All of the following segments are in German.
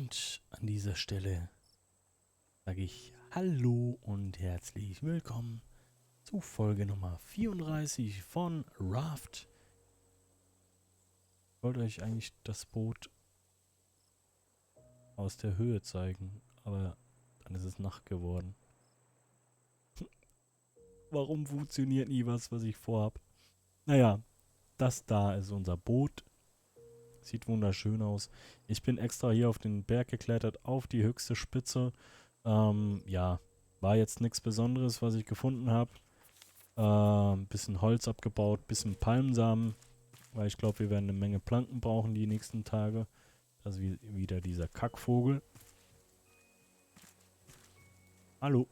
Und an dieser Stelle sage ich Hallo und herzlich willkommen zu Folge Nummer 34 von Raft. Ich wollte euch eigentlich das Boot aus der Höhe zeigen, aber dann ist es Nacht geworden. Warum funktioniert nie was ich vorhab? Naja, das da ist unser Boot. Sieht wunderschön aus. Ich bin extra hier auf den Berg geklettert, auf die höchste Spitze. Ja, war jetzt nichts Besonderes, was ich gefunden habe. Bisschen Holz abgebaut, bisschen Palmsamen, weil ich glaube, wir werden eine Menge Planken brauchen die nächsten Tage. Das ist wieder dieser Kackvogel. Hallo.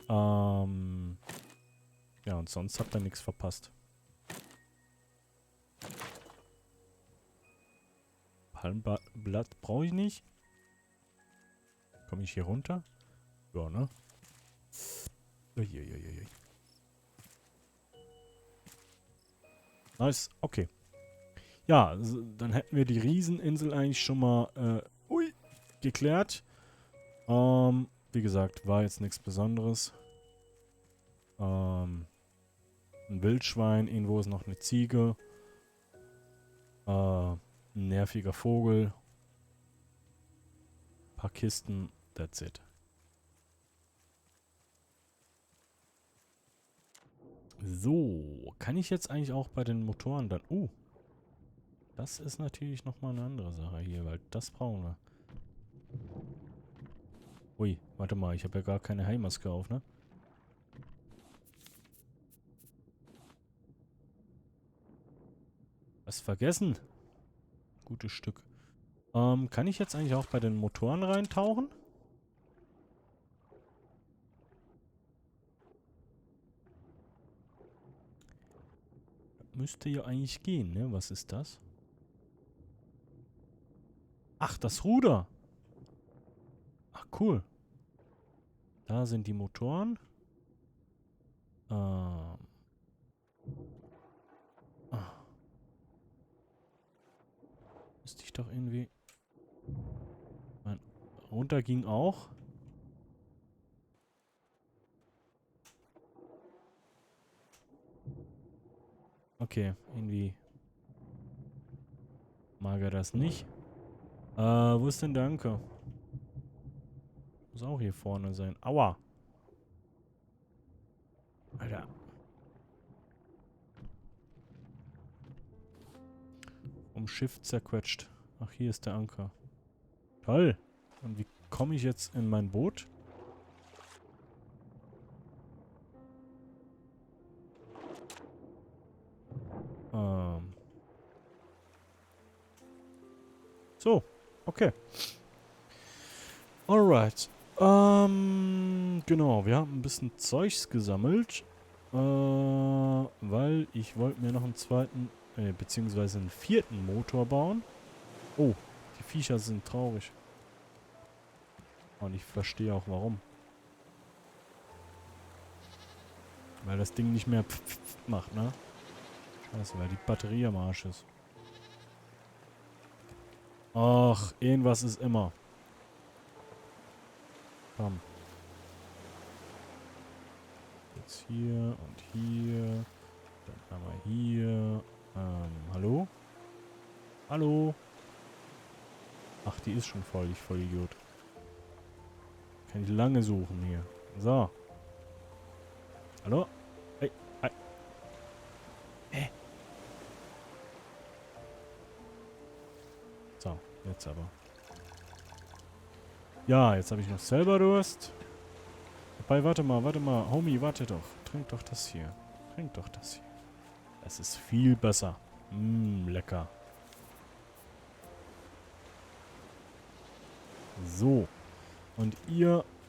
Ja, und sonst habt ihr nichts verpasst. Palmblatt brauche ich nicht. Komme ich hier runter? Ja, ne? Uiuiuiui. Nice, okay. Ja, also, dann hätten wir die Rieseninsel eigentlich schon mal geklärt. Wie gesagt, war jetzt nichts Besonderes. Ein Wildschwein, irgendwo ist noch eine Ziege. Ein nerviger Vogel. Ein paar Kisten, that's it. So, kann ich jetzt eigentlich auch bei den Motoren dann... das ist natürlich nochmal eine andere Sache hier, weil das brauchen wir. Ui, warte mal, ich habe ja gar keine Heilmaske auf, ne? Was vergessen? Gutes Stück. Kann ich jetzt eigentlich auch bei den Motoren reintauchen? Müsste ja eigentlich gehen, ne? Was ist das? Ach, das Ruder. Ach, cool. Da sind die Motoren. Ah. Müsste ich doch irgendwie... Nein, runter ging auch. Okay, irgendwie mag er das nicht. Wo ist denn der Anker? Muss auch hier vorne sein. Aua! Alter. Vom Schiff zerquetscht. Ach, hier ist der Anker. Toll! Und wie komme ich jetzt in mein Boot? So, okay. Alright. Genau, wir haben ein bisschen Zeugs gesammelt. Weil ich wollte mir noch einen zweiten, beziehungsweise einen vierten Motor bauen. Oh, die Viecher sind traurig. Und ich verstehe auch warum. Weil das Ding nicht mehr macht, ne? Scheiße, weil die Batterie am Arsch ist. Ach, irgendwas ist immer. Komm. Jetzt hier und hier. Dann einmal hier. Hallo? Hallo? Ach, die ist schon voll, ich Vollidiot. Kann ich lange suchen hier. So. Hallo? Hey, hey. Hä? So, jetzt aber. Ja, jetzt habe ich noch selber Durst. Wobei, warte mal. Homie, warte doch. Trink doch das hier. Trink doch das hier. Es ist viel besser. Lecker. So. Und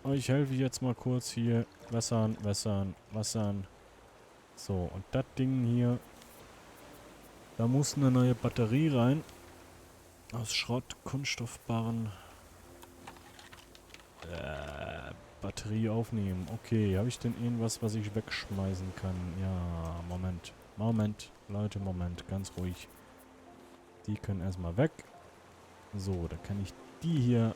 euch helfe ich jetzt mal kurz hier. Wässern. So, und das Ding hier. Da muss eine neue Batterie rein. Aus Schrott, Kunststoffbarren. Batterie aufnehmen. Okay, habe ich denn irgendwas, was ich wegschmeißen kann? Ja, Moment. Leute, Moment. Ganz ruhig. Die können erstmal weg. So, da kann ich die hier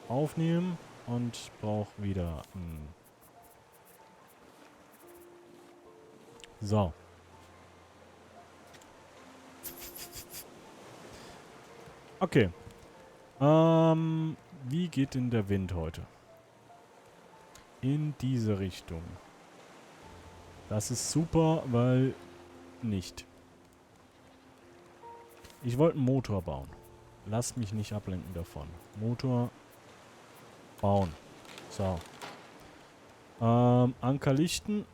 aufnehmen und brauche wieder ein... So. Okay. Wie geht denn der Wind heute? In diese Richtung. Das ist super, weil nicht. Ich wollte einen Motor bauen. Lass mich nicht ablenken davon. Motor bauen. So. Anker lichten.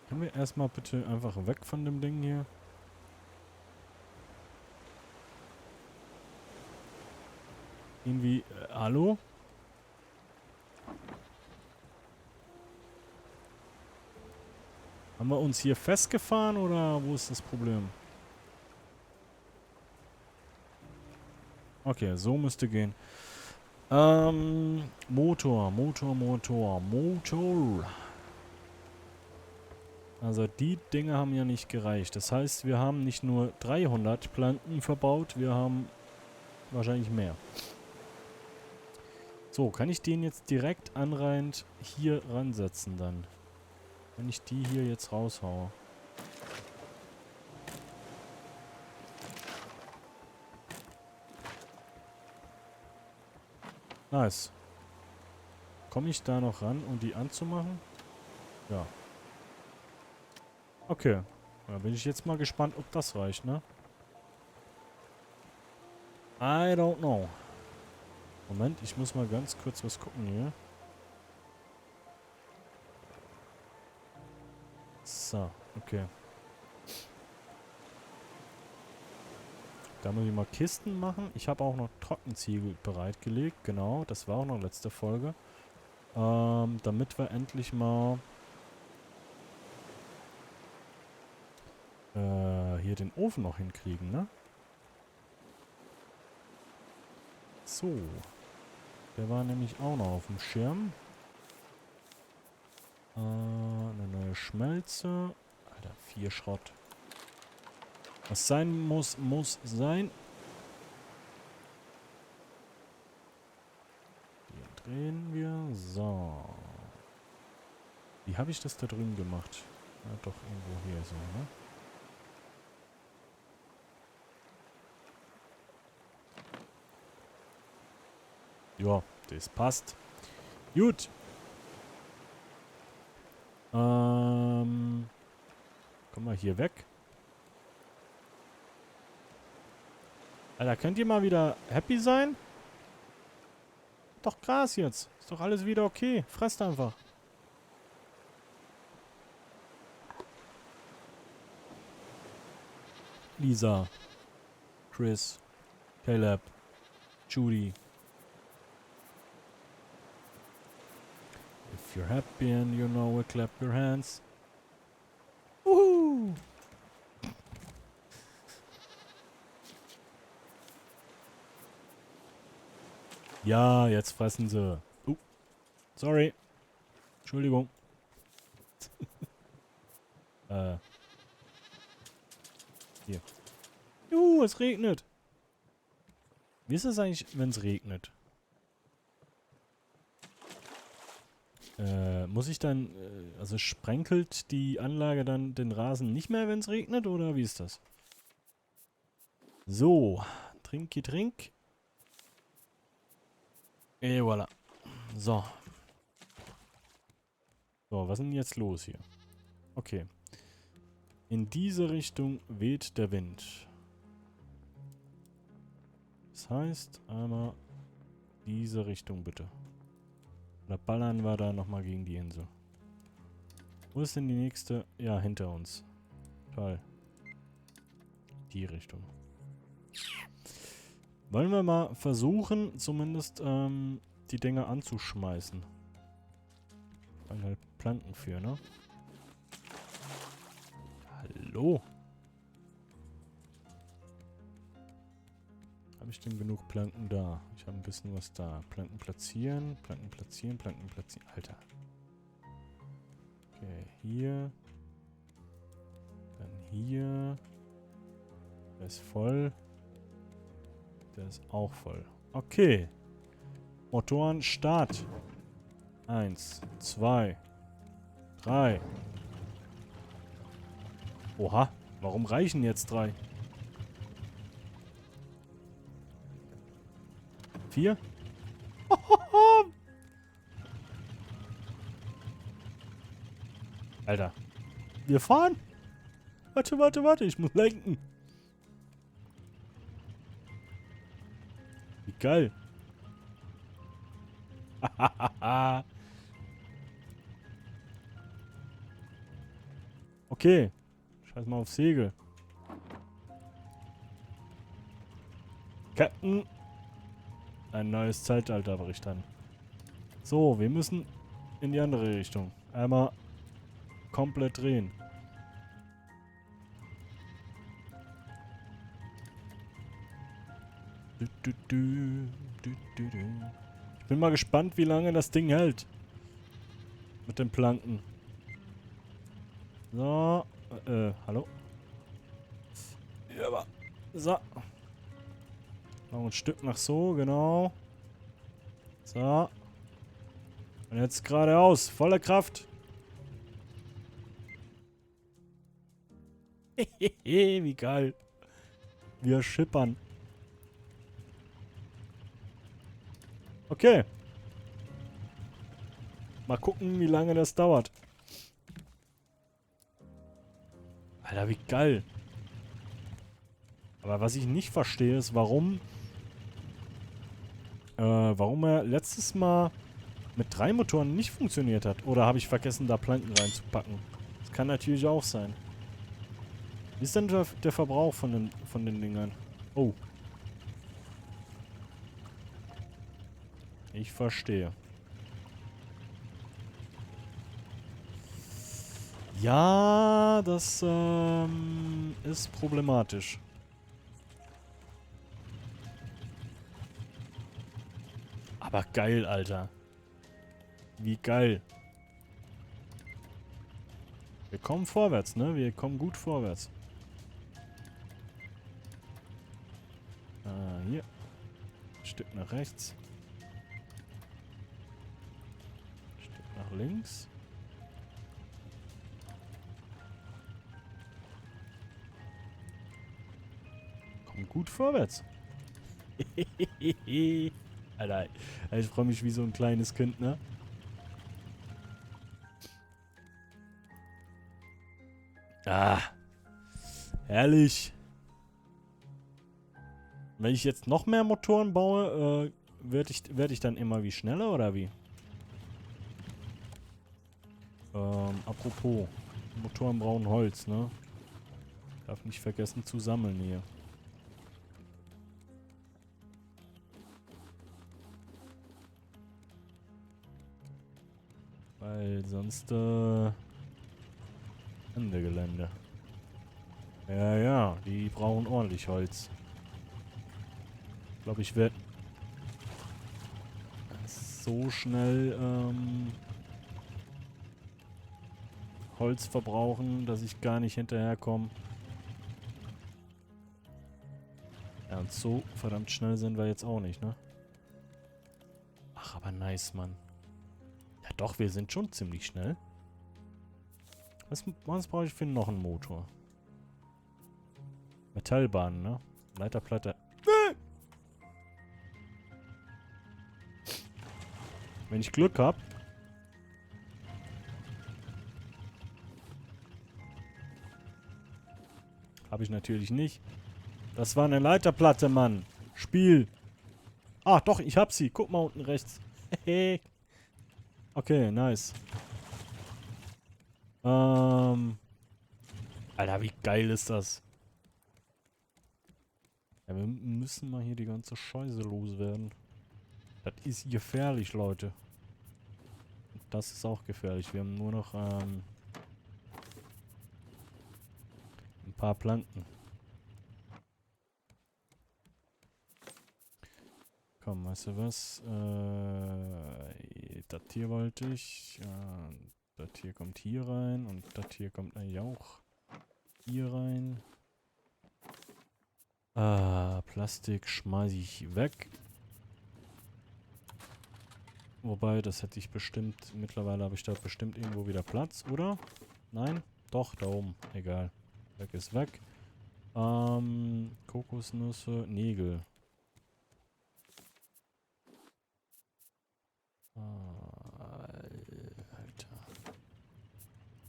Können wir erstmal bitte einfach weg von dem Ding hier? Irgendwie, hallo? Haben wir uns hier festgefahren oder wo ist das Problem? Okay, so müsste gehen. Motor. Also die Dinge haben ja nicht gereicht. Das heißt, wir haben nicht nur 300 Planken verbaut, wir haben wahrscheinlich mehr. So, kann ich den jetzt direkt anreihend hier ransetzen dann? Wenn ich die hier jetzt raushaue. Nice. Komme ich da noch ran, um die anzumachen? Ja. Okay. Da bin ich jetzt mal gespannt, ob das reicht, ne? I don't know. Moment, ich muss mal ganz kurz was gucken hier. So, okay. Da muss ich mal Kisten machen. Ich habe auch noch Trockenziegel bereitgelegt. Genau, das war auch noch letzte Folge. Damit wir endlich mal hier den Ofen noch hinkriegen, ne? So. Der war nämlich auch noch auf dem Schirm. Eine neue Schmelze. Alter, 4 Schrott. Was sein muss, muss sein. Hier drehen wir. So. Wie habe ich das da drüben gemacht? Ja, doch irgendwo hier so, ne? Ja, das passt. Gut. Komm mal hier weg. Alter, könnt ihr mal wieder happy sein? Doch Gras jetzt. Ist doch alles wieder okay. Fresst einfach. Lisa. Chris. Caleb. Judy. If you're happy and you know it, clap your hands. Woohoo! Ja, jetzt fressen sie. Sorry. Entschuldigung. Hier. Es regnet. Wie ist es eigentlich, wenn es regnet? Muss ich dann, also sprenkelt die Anlage dann den Rasen nicht mehr, wenn es regnet, oder wie ist das? So, trinki trink. Et voilà. So. So, was ist denn jetzt los hier? Okay. In diese Richtung weht der Wind. Das heißt, einmal diese Richtung bitte. Oder ballern wir da nochmal gegen die Insel. Wo ist denn die nächste? Ja, hinter uns. Toll. Die Richtung. Wollen wir mal versuchen, zumindest die Dinger anzuschmeißen. Weil halt Planken für, ne? Hallo? Habe ich denn genug Planken da? Ich habe ein bisschen was da. Planken platzieren, Planken platzieren, Planken platzieren. Alter. Okay, hier. Dann hier. Der ist voll. Der ist auch voll. Okay. Motoren, Start. 1, 2, 3. Oha, warum reichen jetzt 3? 4? Alter. Wir fahren? Warte, warte, warte. Ich muss lenken. Wie geil. Okay. Scheiß mal auf Segel. Captain. Ein neues Zeitalter bricht an. So, wir müssen in die andere Richtung. Einmal komplett drehen. Ich bin mal gespannt, wie lange das Ding hält. Mit den Planken. So. Hallo? Ja, aber. So. Noch ein Stück nach so, genau. So. Und jetzt geradeaus. Volle Kraft. Wie geil. Wir schippern. Okay. Mal gucken, wie lange das dauert. Alter, wie geil. Aber was ich nicht verstehe, ist, warum er letztes Mal mit 3 Motoren nicht funktioniert hat. Oder habe ich vergessen, da Planken reinzupacken? Das kann natürlich auch sein. Wie ist denn der Verbrauch von den Dingern? Oh. Ich verstehe. Ja, das ist problematisch. Aber geil, Alter. Wie geil. Wir kommen vorwärts, ne? Wir kommen gut vorwärts. Hier. Ein Stück nach rechts. Ein Stück nach links. Kommen gut vorwärts. Alter, ich freue mich wie so ein kleines Kind, ne? Ah. Herrlich. Wenn ich jetzt noch mehr Motoren baue, werd ich dann immer wie schneller oder wie? Apropos. Motoren brauchen Holz, ne? Darf nicht vergessen zu sammeln hier. Weil sonst, Ende Gelände. Ja, ja, die brauchen ordentlich Holz. Ich glaube, ich werde so schnell, Holz verbrauchen, dass ich gar nicht hinterherkomme. Ja, und so verdammt schnell sind wir jetzt auch nicht, ne? Ach, aber nice, Mann. Ja doch, wir sind schon ziemlich schnell. Was brauche ich für noch einen Motor? Metallbahn, ne? Leiterplatte. Wenn ich Glück habe. Habe ich natürlich nicht. Das war eine Leiterplatte, Mann. Spiel. Ah, doch, ich hab sie. Guck mal unten rechts. Okay, nice. Alter, wie geil ist das? Ja, wir müssen mal hier die ganze Scheiße loswerden. Das ist gefährlich, Leute. Das ist auch gefährlich. Wir haben nur noch ein paar Planken. komm, weißt du was? Das hier wollte ich. Das hier kommt hier rein und das hier kommt eigentlich auch hier rein. Plastik schmeiße ich weg. Wobei, das hätte ich bestimmt, mittlerweile habe ich da bestimmt irgendwo wieder Platz, oder? Nein? Doch, da oben. Egal. Weg ist weg. Kokosnüsse, Nägel. Alter.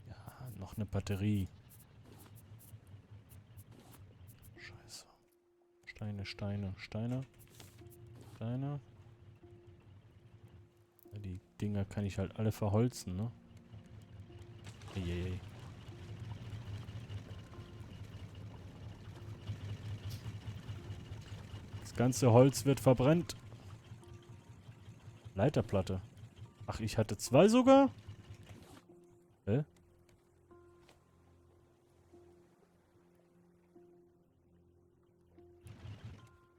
Ja, noch eine Batterie. Scheiße. Steine, Steine, Steine. Steine. Ja, die Dinger kann ich halt alle verholzen, ne? Eieiei. Das ganze Holz wird verbrennt. Leiterplatte. Ach, ich hatte 2 sogar? Hä?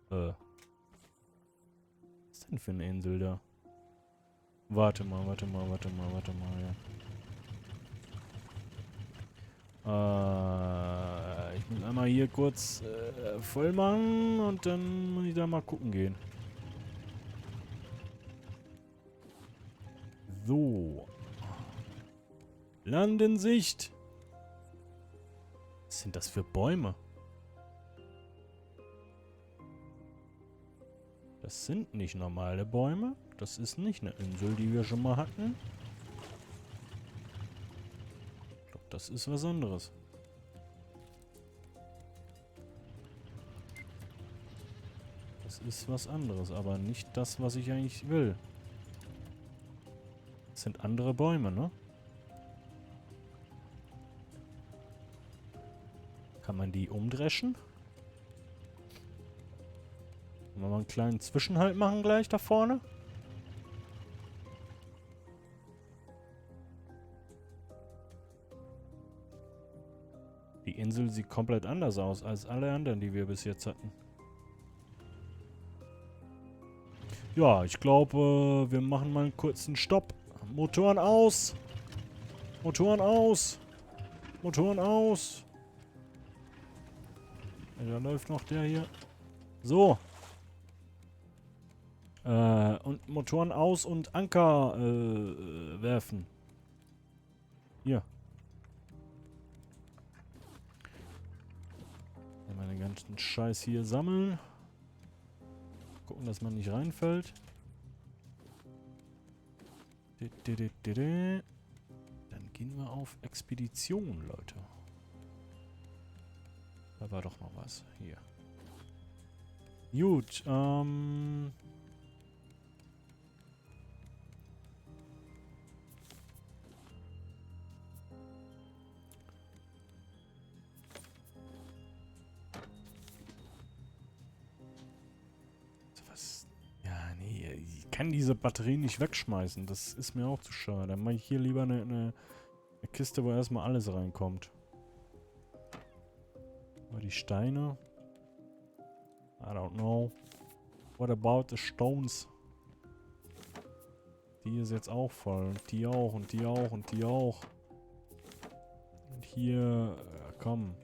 Was ist denn für eine Insel da? Warte mal, warte mal, warte mal, warte mal, ja. Ich muss einmal hier kurz voll machen und dann muss ich da mal gucken gehen. So. Land in Sicht. Was sind das für Bäume? Das sind nicht normale Bäume. Das ist nicht eine Insel, die wir schon mal hatten. Ich glaube, das ist was anderes. Das ist was anderes, aber nicht das, was ich eigentlich will. Das sind andere Bäume, ne? Kann man die umdreschen? Wollen wir mal einen kleinen Zwischenhalt machen gleich da vorne? Die Insel sieht komplett anders aus als alle anderen, die wir bis jetzt hatten. Ja, ich glaube, wir machen mal einen kurzen Stopp. Motoren aus! Motoren aus! Motoren aus! Ja, da läuft noch der hier. So. Und Motoren aus und Anker werfen. Hier. Den ganzen Scheiß hier sammeln. Gucken, dass man nicht reinfällt. Dann gehen wir auf Expedition, Leute. Da war doch noch was. Hier. Gut, was? Ja, nee, ich kann diese Batterie nicht wegschmeißen. Das ist mir auch zu schade. Dann mache ich hier lieber eine Kiste, wo erstmal alles reinkommt. Aber die Steine... I don't know. What about the stones? Die ist jetzt auch voll. Und die auch, und die auch, und die auch. Und hier... komm.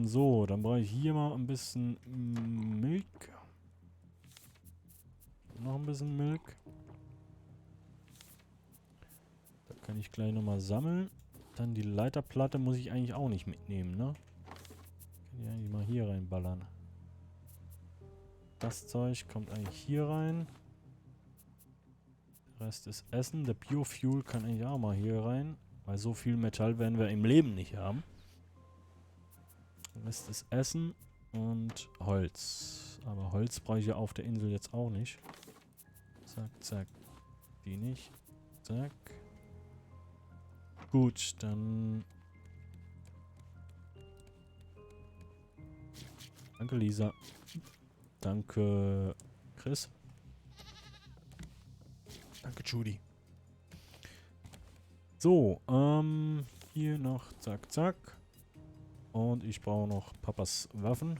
So, dann brauche ich hier mal ein bisschen Milch. Noch ein bisschen Milch. Da kann ich gleich nochmal sammeln. Dann die Leiterplatte muss ich eigentlich auch nicht mitnehmen, ne? Kann ich eigentlich mal hier reinballern. Das Zeug kommt eigentlich hier rein. Der Rest ist Essen. Der Biofuel kann eigentlich auch mal hier rein. Weil so viel Metall werden wir im Leben nicht haben. Der Rest ist Essen und Holz. Aber Holz brauche ich ja auf der Insel jetzt auch nicht. Zack, zack. Die nicht. Zack. Gut, dann... Danke, Lisa. Danke, Chris. Danke, Judy. So, hier noch zack, zack. Und ich brauche noch Papas Waffen.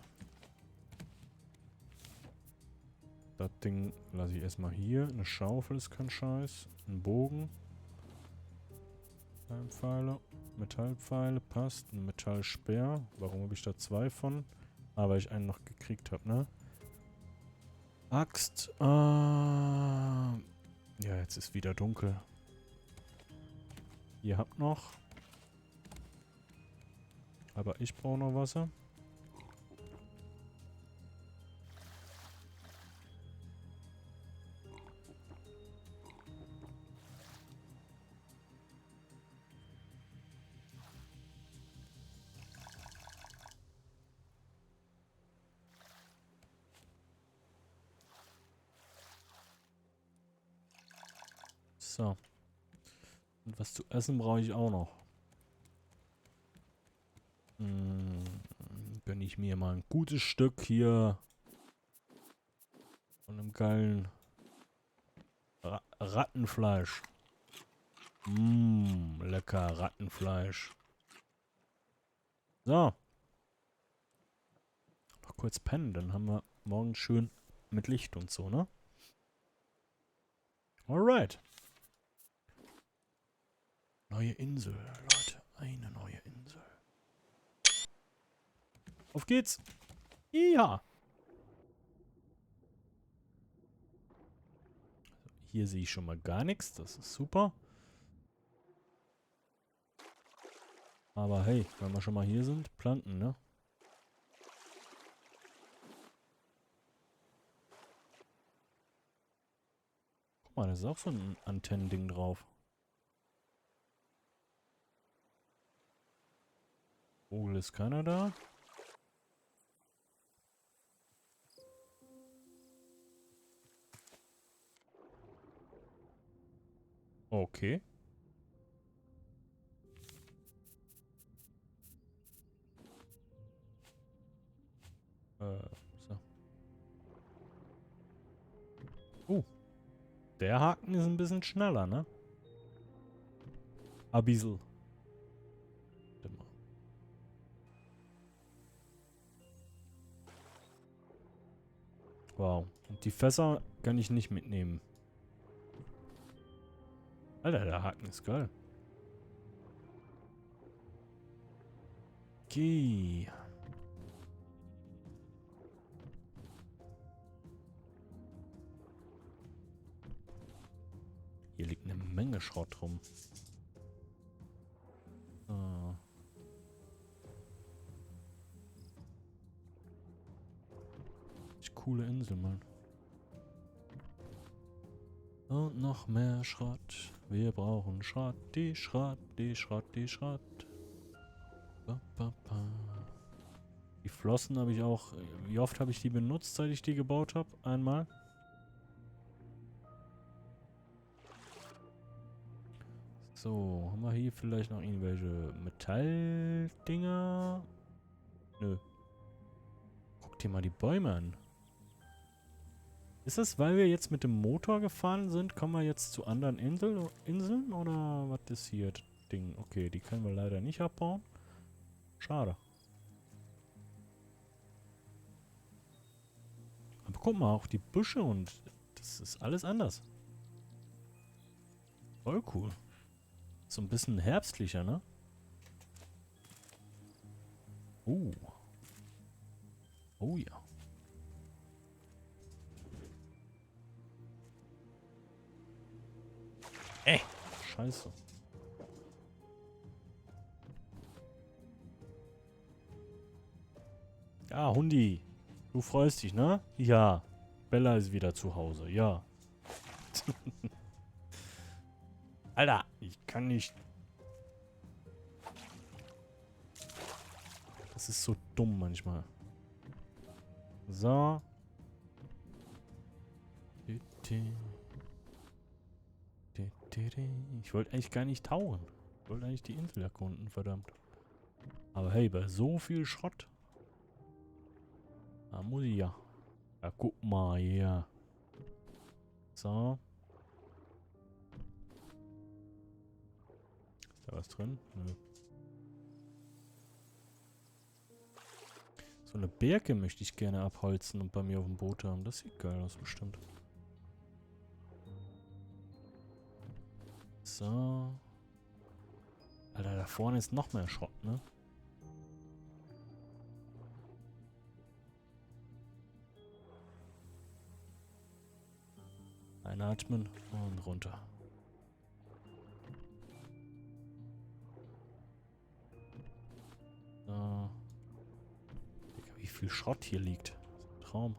Das Ding lasse ich erstmal hier. Eine Schaufel ist kein Scheiß. Ein Bogen. Metallpfeile. Metallpfeile passt. Ein Metallspeer. Warum habe ich da 2 von? Ah, weil ich einen noch gekriegt habe, ne? Axt. Ja, jetzt ist wieder dunkel. Ihr habt noch. Aber ich brauche noch Wasser. So. Und was zu essen brauche ich auch noch. Gönne ich mir mal ein gutes Stück hier von einem geilen Rattenfleisch. Lecker Rattenfleisch. So. Noch kurz pennen, dann haben wir morgen schön mit Licht und so, ne? Alright. Neue Insel, Leute. Eine neue Insel. Auf geht's. Ja. Hier sehe ich schon mal gar nichts. Das ist super. Aber hey, wenn wir schon mal hier sind, Planken, ne? Guck mal, da ist auch so ein Antennending drauf. Vogel ist keiner da. Okay. So. Der Haken ist ein bisschen schneller, ne? Ein bisschen. Warte mal. Wow. Und die Fässer kann ich nicht mitnehmen. Alter, der Haken ist geil. Okay. Hier liegt eine Menge Schrott rum. Ah. Coole Insel, Mann. Und noch mehr Schrott. Wir brauchen Schrott, die Schrott, die Schrott, die Schrott. Ba, ba, ba. Die Flossen habe ich auch... Wie oft habe ich die benutzt, seit ich die gebaut habe? Einmal. So, haben wir hier vielleicht noch irgendwelche Metalldinger? Nö. Guck dir mal die Bäume an. Ist das, weil wir jetzt mit dem Motor gefahren sind, kommen wir jetzt zu anderen Inseln oder was ist hier das Ding? Okay, die können wir leider nicht abbauen. Schade. Aber guck mal, auch die Büsche und das ist alles anders. Voll cool. So ein bisschen herbstlicher, ne? Oh ja. Scheiße. Ja, Hundi. Du freust dich, ne? Ja. Bella ist wieder zu Hause, ja. Alter, ich kann nicht. Das ist so dumm manchmal. So. Ich wollte eigentlich gar nicht tauchen. Ich wollte eigentlich die Insel erkunden, verdammt. Aber hey, bei so viel Schrott. Da muss ich ja. Ja, guck mal hier. So. Ist da was drin? Nö. So eine Birke möchte ich gerne abholzen und bei mir auf dem Boot haben. Das sieht geil aus, bestimmt. So. Alter, da vorne ist noch mehr Schrott, ne? Einatmen und runter. So. Digga, wie viel Schrott hier liegt. Traum.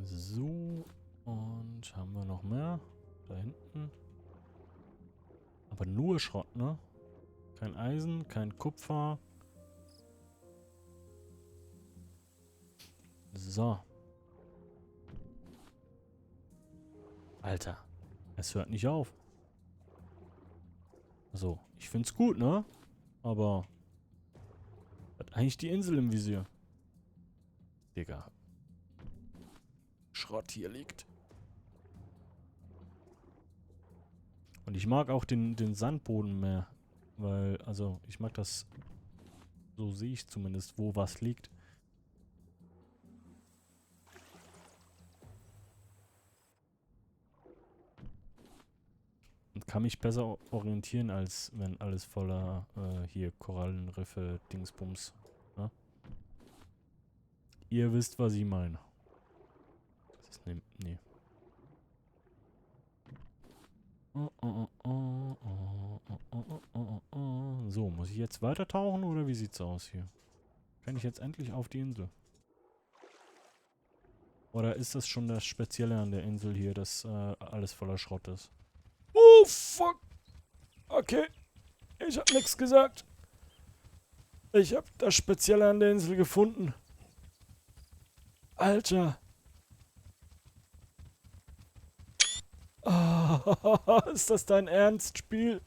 So. Und haben wir noch mehr? Da hinten. Aber nur Schrott, ne? Kein Eisen, kein Kupfer. So. Alter. Es hört nicht auf. Also, ich find's gut, ne? Aber hat eigentlich die Insel im Visier. Digga. Schrott hier liegt. Und ich mag auch den Sandboden mehr. Weil, also, ich mag das, so sehe ich zumindest, wo was liegt. Und kann mich besser orientieren, als wenn alles voller, hier, Korallenriffe, Dingsbums. Ne? Ihr wisst, was ich meine. Das ist ne, nee. So, muss ich jetzt weiter tauchen oder wie sieht's aus hier? Kann ich jetzt endlich auf die Insel? Oder ist das schon das Spezielle an der Insel hier, dass alles voller Schrott ist? Oh, fuck! Okay, ich hab nichts gesagt. Ich hab das Spezielle an der Insel gefunden. Alter. Oh, ist das dein Ernst, Spiel?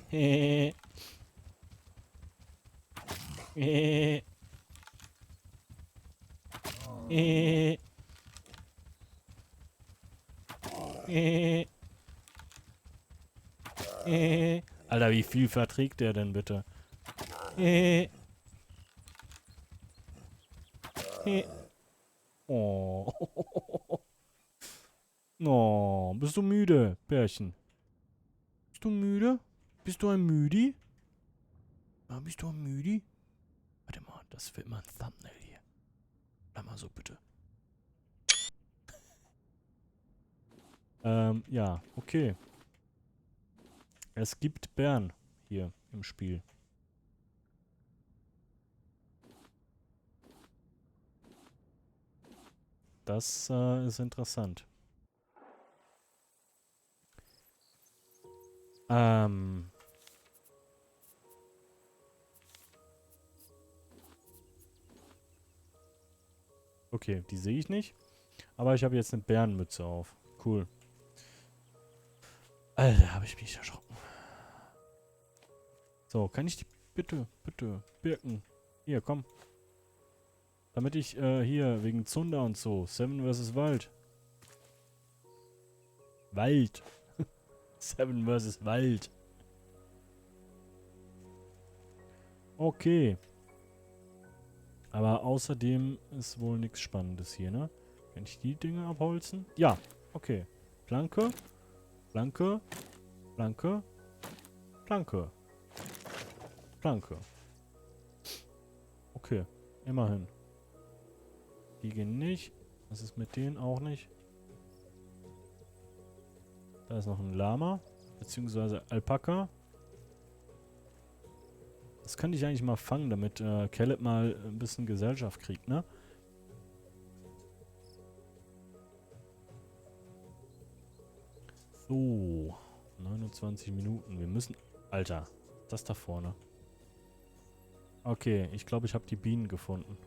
Hehehe. Hehehe. Hehehe. Hehehe. Alter, wie viel verträgt der denn bitte? Hehehe. Oh. Oh, bist du müde, Bärchen? Bist du müde? Bist du ein Müdi? Ja, bist du ein Müdi? Warte mal, das wird mal ein Thumbnail hier. Bleib mal so, bitte. Ja, okay. Es gibt Bären hier im Spiel. Das ist interessant. Okay, die sehe ich nicht. Aber ich habe jetzt eine Bärenmütze auf. Cool. Alter, habe ich mich erschrocken. So, kann ich die bitte, Birken. Hier, komm. Damit ich, hier, wegen Zunder und so. Seven vs. Wild. Wald. Seven vs. Wild. Okay. Aber außerdem ist wohl nichts Spannendes hier, ne? Kann ich die Dinge abholzen? Ja. Okay. Planke. Planke. Planke. Planke. Planke. Okay. Immerhin. Die gehen nicht. Was ist mit denen auch nicht? Da ist noch ein Lama. Beziehungsweise Alpaka. Das könnte ich eigentlich mal fangen, damit Caleb mal ein bisschen Gesellschaft kriegt, ne? So. 29 Minuten. Wir müssen... Alter. Das da vorne. Okay, ich glaube, ich habe die Bienen gefunden.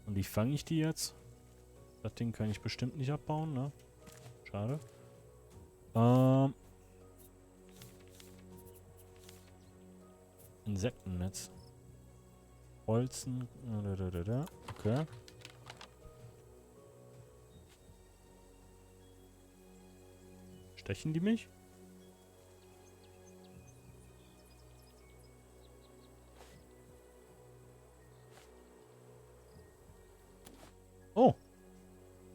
Und wie fange ich die jetzt? Das Ding kann ich bestimmt nicht abbauen, ne? Schade. Insektennetz. Holzen. Okay. Stechen die mich? Oh.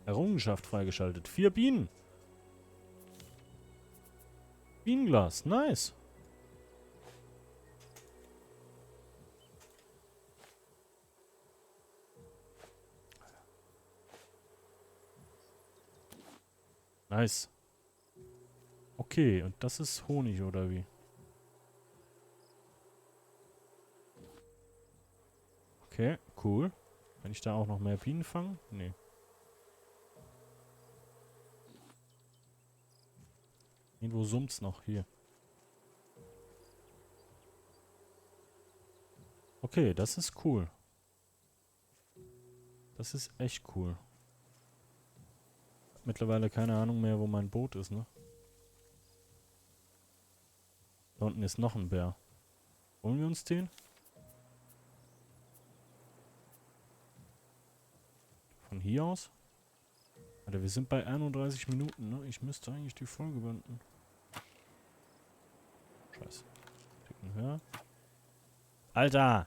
Errungenschaft freigeschaltet. 4 Bienen. Bienenglas. Nice. Nice. Okay, und das ist Honig, oder wie? Okay, cool. Kann ich da auch noch mehr Bienen fangen? Nee. Irgendwo summt's noch. Hier. Okay, das ist cool. Das ist echt cool. Mittlerweile keine Ahnung mehr, wo mein Boot ist, ne? Da unten ist noch ein Bär. Holen wir uns den? Von hier aus? Alter, wir sind bei 31 Minuten, ne? Ich müsste eigentlich die Folge beenden. Scheiße. Ticken höher. Alter!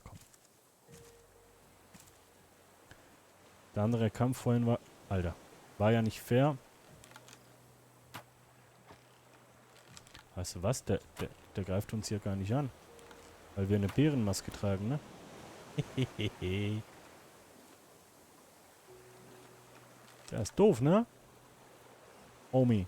Komm. Der andere Kampf vorhin war... Alter. War ja nicht fair. Weißt du was? Der greift uns hier gar nicht an. Weil wir eine Bärenmaske tragen, ne? Hehehe. Der ist doof, ne? Homie.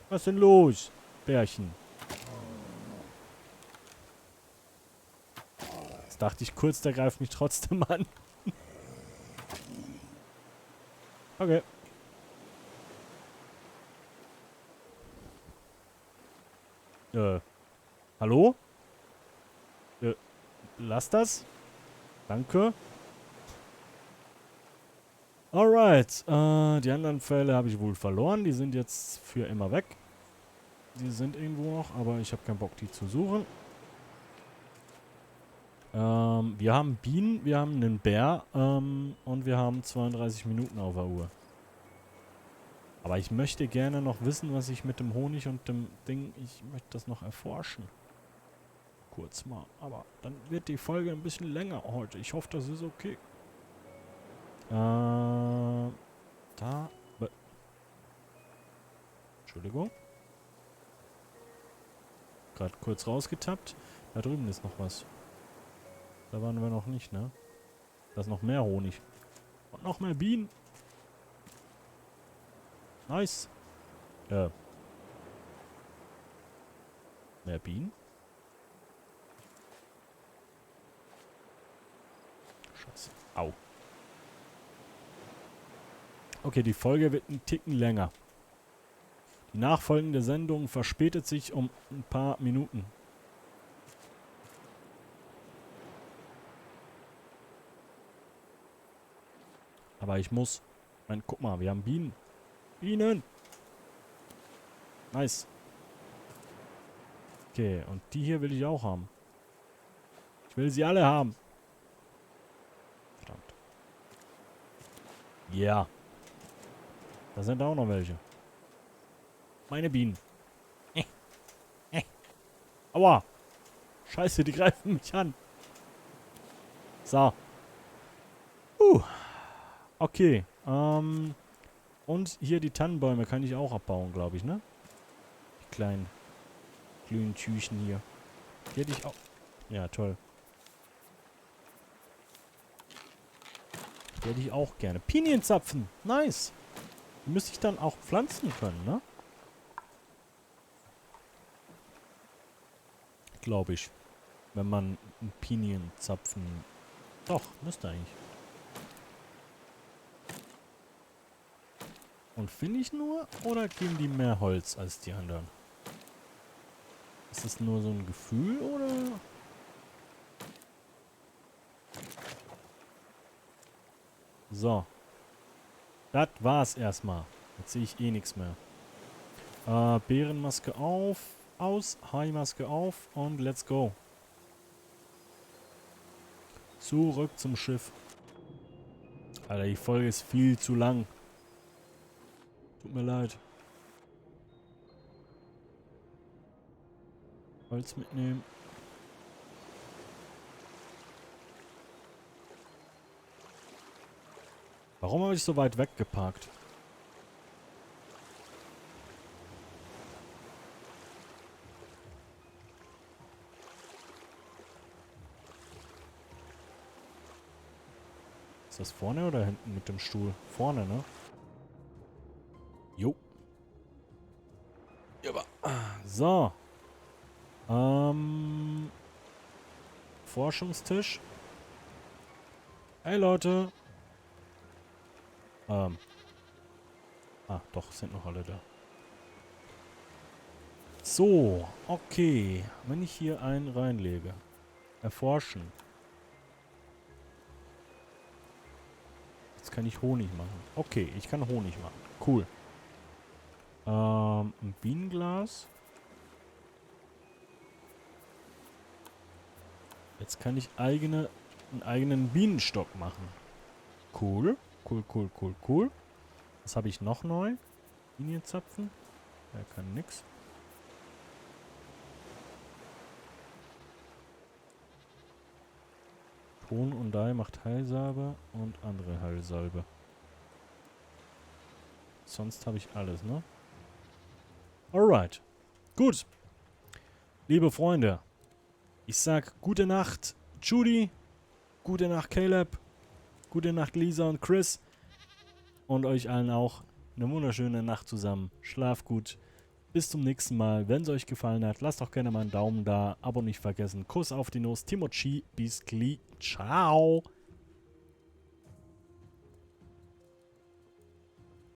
Was ist denn los, Bärchen? Jetzt dachte ich kurz, der greift mich trotzdem an. Okay. Hallo? Lass das. Danke. Alright. Die anderen Pfähle habe ich wohl verloren. Die sind jetzt für immer weg. Die sind irgendwo noch, aber ich habe keinen Bock, die zu suchen. Wir haben Bienen, wir haben einen Bär und wir haben 32 Minuten auf der Uhr. Aber ich möchte gerne noch wissen, was ich mit dem Honig und dem Ding... Ich möchte das noch erforschen. Kurz mal. Aber dann wird die Folge ein bisschen länger heute. Ich hoffe, das ist okay. Da... Entschuldigung. Gerade kurz rausgetappt. Da drüben ist noch was. Da waren wir noch nicht, ne? Da ist noch mehr Honig. Und noch mehr Bienen. Nice. Mehr Bienen? Scheiße. Au. Okay, die Folge wird ein Ticken länger. Die nachfolgende Sendung verspätet sich um ein paar Minuten. Aber ich muss... guck mal, wir haben Bienen. Bienen! Nice. Okay, und die hier will ich auch haben. Ich will sie alle haben. Verdammt. Ja. Yeah. Da sind auch noch welche. Meine Bienen. Aua. Scheiße, die greifen mich an. So. Okay. Und hier die Tannenbäume kann ich auch abbauen, glaube ich, ne? Die kleinen glühenden Tüchen hier. Die hätte ich auch... Ja, toll. Die hätte ich auch gerne. Pinienzapfen. Nice. Die müsste ich dann auch pflanzen können, ne? Glaube ich. Wenn man einen Pinienzapfen... Doch, müsste eigentlich. Und finde ich nur? Oder geben die mehr Holz als die anderen? Ist das nur so ein Gefühl, oder? So. Das war's erstmal. Jetzt sehe ich eh nichts mehr. Bärenmaske aus, Haimaske auf und let's go. Zurück zum Schiff. Alter, die Folge ist viel zu lang. Tut mir leid. Holz mitnehmen. Warum habe ich so weit weggeparkt? Ist das vorne oder hinten mit dem Stuhl? Vorne, ne? Jo. Ja, aber. So. Forschungstisch. Hey Leute. Doch, sind noch alle da. So, okay. Wenn ich hier einen reinlege. Erforschen. Jetzt kann ich Honig machen. Okay, ich kann Honig machen. Cool. Ein Bienenglas. Jetzt kann ich einen eigenen Bienenstock machen. Cool. Cool, cool, cool, cool. Was habe ich noch neu? Linienzapfen. Der kann nix. Ton und Dye macht Heilsalbe und andere Heilsalbe. Sonst habe ich alles, ne? Alright. Gut. Liebe Freunde, ich sag gute Nacht, Judy. Gute Nacht, Caleb. Gute Nacht, Lisa und Chris. Und euch allen auch eine wunderschöne Nacht zusammen. Schlaf gut. Bis zum nächsten Mal. Wenn es euch gefallen hat, lasst doch gerne mal einen Daumen da. Abo nicht vergessen. Kuss auf die Nuss. Timochi. Bis gleich. Ciao.